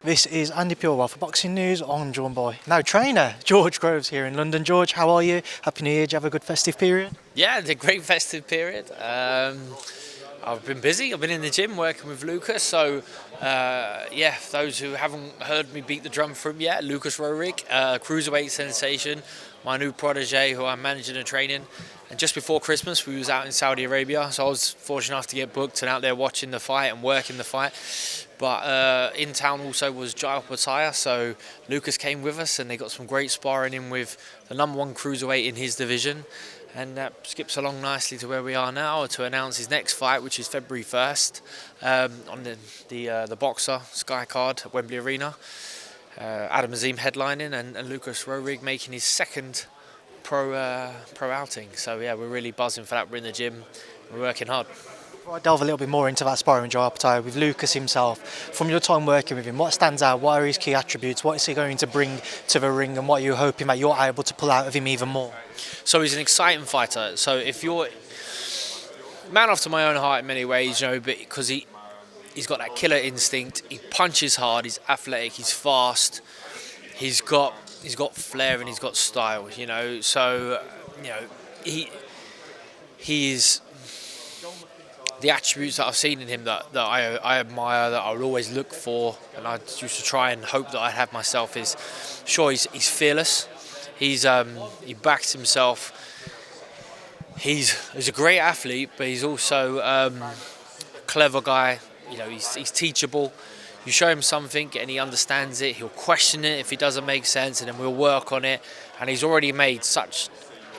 This is Andi Purewal for Boxing News. I'm joined by trainer George Groves here in London. George, how are you? Happy New Year. Did you have a good festive period? Yeah, it's a great festive period. I've been busy. I've been in the gym working with Lucas. So, for those who haven't heard me beat the drum for him yet, Lucas Roehrig, cruiserweight sensation, my new protege who I'm managing and training. And just before Christmas, we was out in Saudi Arabia, so I was fortunate enough to get booked and out there watching the fight and working the fight. But in town also was Opetaia, so Lucas came with us and they got some great sparring in with the number one cruiserweight in his division. And that skips along nicely to where we are now to announce his next fight, which is February 1st on the Boxer Sky card at Wembley Arena. Adam Azim headlining and Lucas Roehrig making his second pro outing. So yeah, we're really buzzing for that. We're in the gym, we're working hard. Before I delve a little bit more into that sparring with Opetaia with Lucas himself, from your time working with him, what stands out? What are his key attributes? What is he going to bring to the ring, and what are you hoping that you're able to pull out of him even more? So he's an exciting fighter. So if you're man after my own heart in many ways, but because he's got that killer instinct. He punches hard. He's athletic. He's fast. He's got flair and he's got style. So he's the attributes that I've seen in him that I admire, that I would always look for, and I used to try and hope that I'd have myself. Is sure he's fearless. He backs himself. He's a great athlete, but he's also a clever guy. He's teachable. You show him something and he understands it. He'll question it if it doesn't make sense, and then we'll work on it. And he's already made such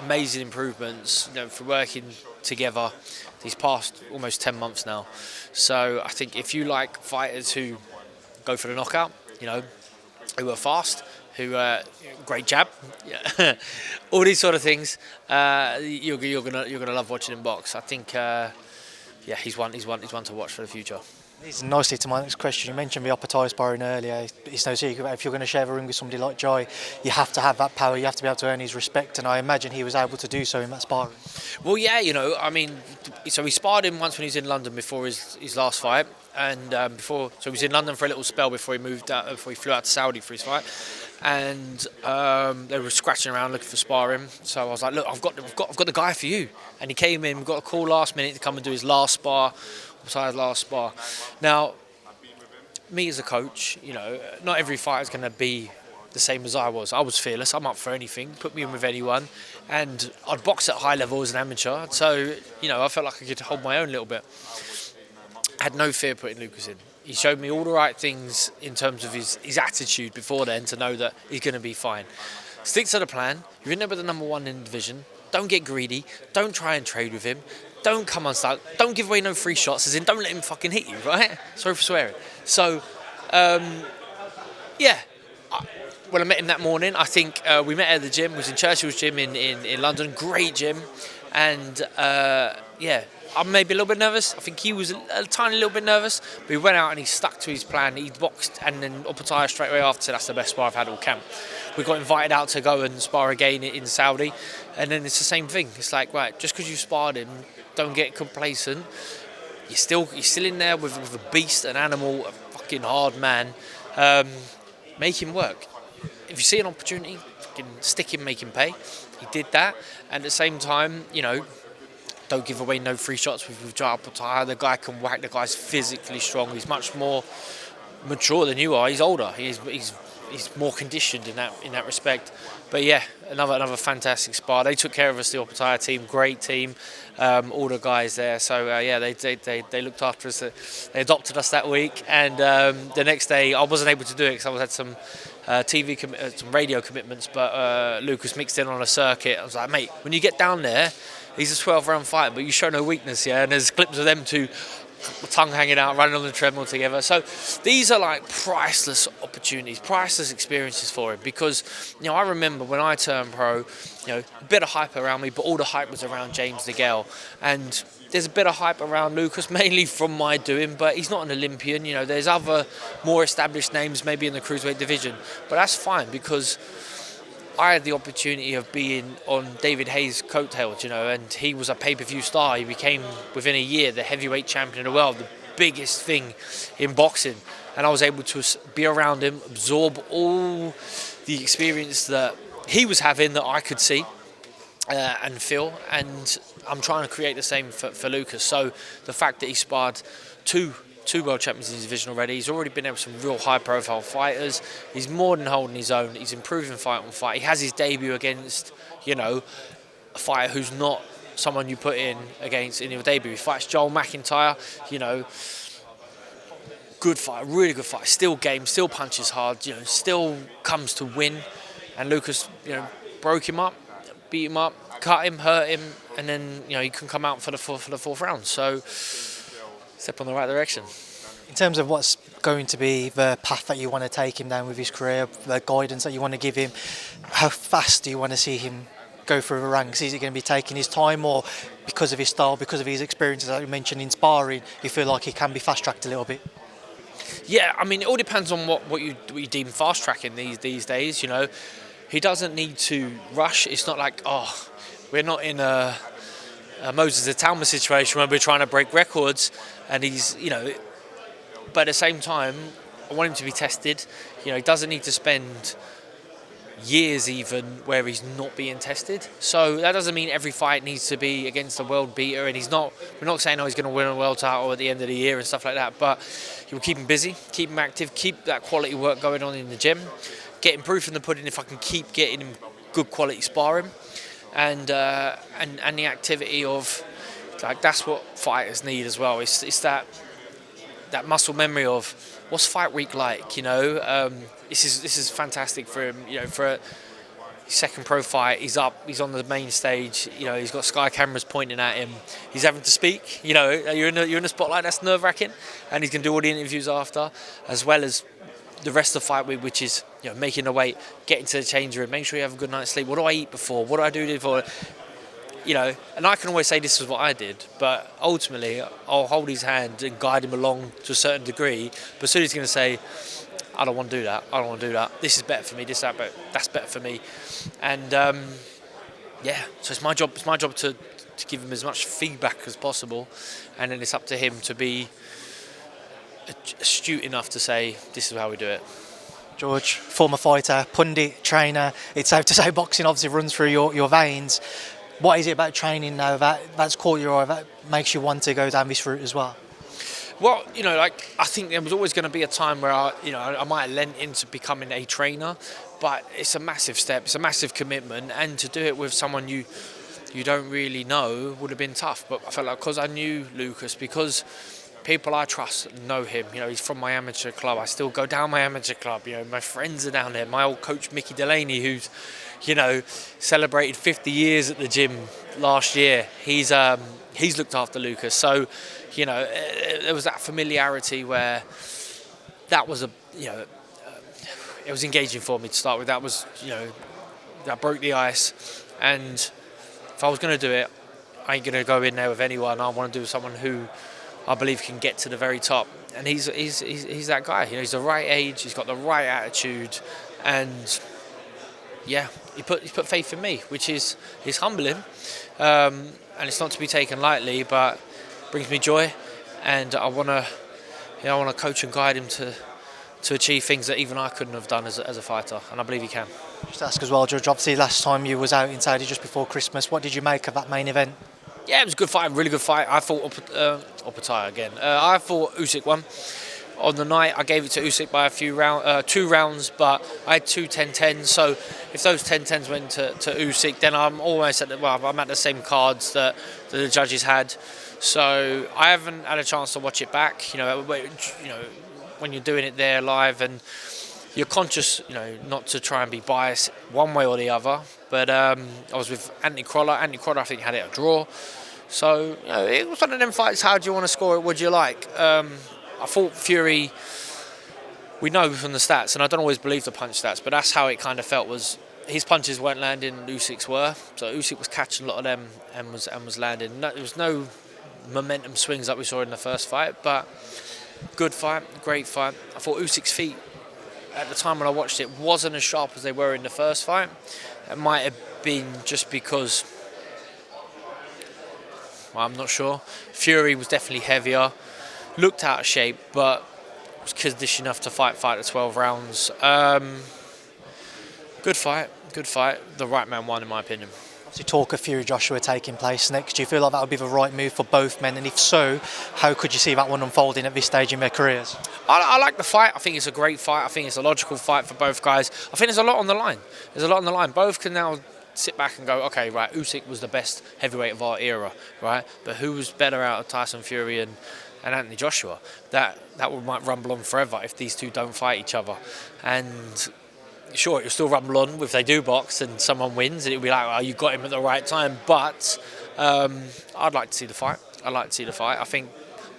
amazing improvements, for working together these past almost 10 months now. So I think if you like fighters who go for the knockout, who are fast, who great jab, all these sort of things, you're gonna love watching him box. I think he's one to watch for the future. Leads nicely to my next question. You mentioned the Opetaia sparring earlier. It's no secret that if you're going to share the ring with somebody like Jai, you have to have that power. You have to be able to earn his respect, and I imagine he was able to do so in that sparring. Well, yeah, so we sparred him once when he was in London before his last fight, and so he was in London for a little spell before he moved out, before he flew out to Saudi for his fight, and they were scratching around looking for sparring. So I was like, look, I've got the guy for you, and he came in. We got a call last minute to come and do his last spar. Last spar. Now, me as a coach, not every fight is going to be the same as I was. I was fearless. I'm up for anything. Put me in with anyone, and I'd box at high level as an amateur. So, I felt like I could hold my own a little bit. I had no fear putting Lucas in. He showed me all the right things in terms of his attitude before then to know that he's going to be fine. Stick to the plan. You're in there with the number one in the division. Don't get greedy. Don't try and trade with him. Don't come unstuck. Don't give away no free shots, as in don't let him fucking hit you, right? Sorry for swearing. So, when I met him that morning, I think we met at the gym. We was in Churchill's gym in London. Great gym. And, I'm maybe a little bit nervous. I think he was a tiny little bit nervous. But he went out and he stuck to his plan. He boxed, and then Opetaia straight away after said, that's the best spar I've had all camp. We got invited out to go and spar again in Saudi. And then it's the same thing. It's like, right, just because you sparred him, don't get complacent. You're still in there with a beast, an animal, a fucking hard man. Make him work. If you see an opportunity, fucking stick him, make him pay. He did that. And at the same time, don't give away no free shots with Jai Opetaia. The guy can whack. The guy's physically strong. He's much more mature than you are. He's older. He's more conditioned in that respect. But yeah, another fantastic spar. They took care of us, the Opetaia team, great team, all the guys there. So they looked after us. They adopted us that week, and the next day I wasn't able to do it because I had some some radio commitments. But Lucas mixed in on a circuit. I was like, mate, when you get down there, he's a 12-round fighter, but you show no weakness, yeah. And there's clips of them two, tongue hanging out, running on the treadmill together. So these are like priceless opportunities, priceless experiences for him. Because I remember when I turned pro, a bit of hype around me, but all the hype was around James DeGale, and there's a bit of hype around Lucas, mainly from my doing, but he's not an Olympian. There's other more established names maybe in the cruiserweight division, but that's fine because I had the opportunity of being on David Hayes' coattails, and he was a pay-per-view star. He became, within a year, the heavyweight champion of the world, the biggest thing in boxing. and I was able to be around him, absorb all the experience that he was having that I could see and feel, and I'm trying to create the same for Lucas. So the fact that he sparred two world champions in his division already, he's already been able to some real high profile fighters, he's more than holding his own, he's improving fight on fight, he has his debut against, a fighter who's not someone you put in against in your debut. He fights Joel McIntyre, good fight, really good fight, still game, still punches hard, still comes to win, and Lucas, broke him up, beat him up, cut him, hurt him, and then he can come out for the fourth round. So step in the right direction. In terms of what's going to be the path that you want to take him down with his career, the guidance that you want to give him, how fast do you want to see him go through the ranks? Is he going to be taking his time, or because of his style, because of his experiences that you mentioned in sparring, you feel like he can be fast-tracked a little bit? Yeah, I mean, it all depends on what you deem fast-tracking these days, He doesn't need to rush. It's not like, we're not in a Moses the Talma situation where we're trying to break records, and he's, but at the same time, I want him to be tested. He doesn't need to spend years even where he's not being tested. So that doesn't mean every fight needs to be against a world beater, and we're not saying he's going to win a world title at the end of the year and stuff like that, but you'll keep him busy, keep him active, keep that quality work going on in the gym, getting proof in the pudding if I can keep getting him good quality sparring, and the activity of, like, that's what fighters need as well. It's that muscle memory of what's fight week like. This is fantastic for him. For a second pro fight, he's on the main stage. He's got Sky cameras pointing at him. He's having to speak. You're in the spotlight. That's nerve wracking, and he's going to do all the interviews after, as well as the rest of the fight week, which is making the weight, getting to the change room, make sure you have a good night's sleep. What do I eat before? What do I do before? And I can always say this is what I did, but ultimately I'll hold his hand and guide him along to a certain degree. But soon he's going to say, I don't want to do that. I don't want to do that. This is better for me. That's better for me. And so it's my job. It's my job to give him as much feedback as possible, and then it's up to him to be astute enough to say, this is how we do it. George, former fighter, pundit, trainer, it's safe to say boxing obviously runs through your veins. What is it about training now that's caught your eye, that makes you want to go down this route as well? Well, I think there was always going to be a time where I might have lent into becoming a trainer, but it's a massive step, it's a massive commitment, and to do it with someone you don't really know would have been tough. But I felt like, because I knew Lucas, because people I trust know him, he's from my amateur club, I still go down my amateur club, my friends are down there, my old coach Mickey Delaney, who's celebrated 50 years at the gym last year, he's looked after Lucas. So there was that familiarity where that was it was engaging for me to start with. That was that broke the ice, and if I was going to do it, I ain't going to go in there with anyone. I want to do someone who I believe can get to the very top, and he's that guy. He's the right age, he's got the right attitude, and he put faith in me, which is humbling, and it's not to be taken lightly, but brings me joy, and I want to coach and guide him to achieve things that even I couldn't have done as a fighter, and I believe he can. Just ask as well, George, obviously last time you was out in Saudi just before Christmas, what did you make of that main event? Yeah, it was a good fight, really good fight. I thought Opetaia again. I thought Usyk won. On the night, I gave it to Usyk by a few two rounds, but I had two 10-10s. So if those 10-10s went to Usyk, then I'm almost I'm at the same cards that the judges had. So I haven't had a chance to watch it back. When you're doing it there live, and you're conscious, not to try and be biased one way or the other. But I was with Anthony Crolla. Anthony Crolla, I think, had it a draw. So it was one of them fights. How do you want to score it? What do you like? I thought Fury, we know from the stats, and I don't always believe the punch stats, but that's how it kind of felt, was his punches weren't landing, Usyk's were. So Usyk was catching a lot of them and was landing. There was no momentum swings like we saw in the first fight, but good fight, great fight. I thought Usyk's feet, at the time when I watched it, wasn't as sharp as they were in the first fight. It might have been just because, I'm not sure. Fury was definitely heavier, looked out of shape, but conditioned enough to fight the 12 rounds. Good fight. The right man won, in my opinion. Obviously, talk of Fury Joshua taking place next. Do you feel like that would be the right move for both men? And if so, how could you see that one unfolding at this stage in their careers? I like the fight. I think it's a great fight. I think it's a logical fight for both guys. I think there's a lot on the line. Both can now sit back and go, okay, right, Usyk was the best heavyweight of our era, right? But who was better out of Tyson Fury and Anthony Joshua? That might rumble on forever if these two don't fight each other. And sure, it'll still rumble on if they do box and someone wins, and it'll be like, oh, you got him at the right time. But I'd like to see the fight. I think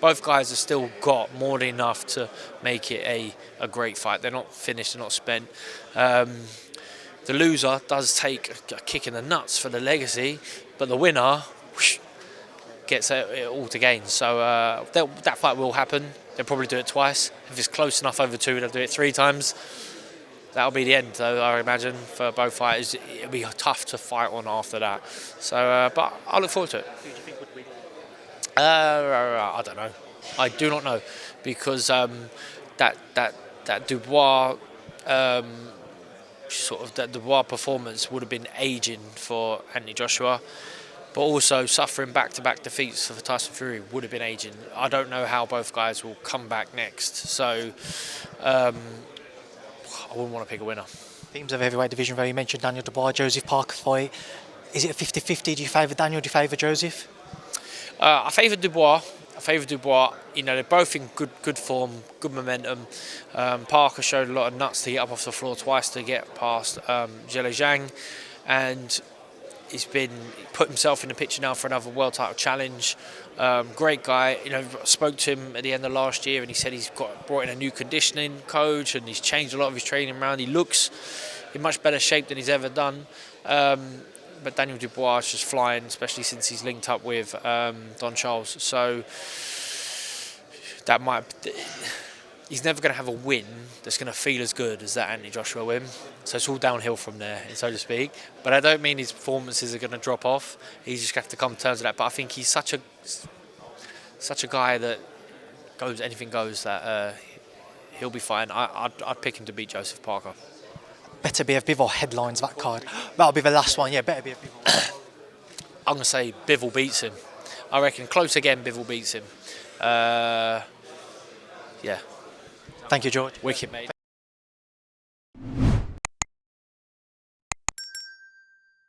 both guys have still got more than enough to make it a great fight. They're not finished, they're not spent. The loser does take a kick in the nuts for the legacy, but the winner gets it all to gain. So that fight will happen. They'll probably do it twice. If it's close enough over two, they'll do it 3 times. That'll be the end, though, I imagine, for both fighters. It'll be tough to fight on after that. So, but I look forward to it. Who do you think would win? I don't know. I do not know, because that Dubois that Dubois performance would have been aging for Anthony Joshua, but also suffering back-to-back defeats for Tyson Fury would have been aging. I don't know how both guys will come back next, so I wouldn't want to pick a winner. Themes of the heavyweight division, though, you mentioned Daniel Dubois, Joseph-Parker fight. Is it a 50-50? Do you favour Daniel? Do you favour Joseph? I favour Dubois. You know, they're both in good form, good momentum. Parker showed a lot of nuts to get up off the floor twice to get past Zhele Zhang, and he's put himself in the picture now for another world title challenge. Great guy. You know, spoke to him at the end of last year, and he said he's brought in a new conditioning coach, and he's changed a lot of his training around. He looks in much better shape than he's ever done. But Daniel Dubois is just flying, especially since he's linked up with Don Charles. So he's never going to have a win that's going to feel as good as that Anthony Joshua win. So it's all downhill from there, so to speak. But I don't mean his performances are going to drop off. He's just going to have to come to terms with that. But I think he's such a guy that anything goes, that he'll be fine. I'd pick him to beat Joseph Parker. Beterbiev-Bivol headlines that card. That'll be the last one, yeah, Beterbiev-Bivol. I'm going to say Bivol beats him. I reckon close again, Bivol beats him. Yeah. Thank you, George. Wicked, mate.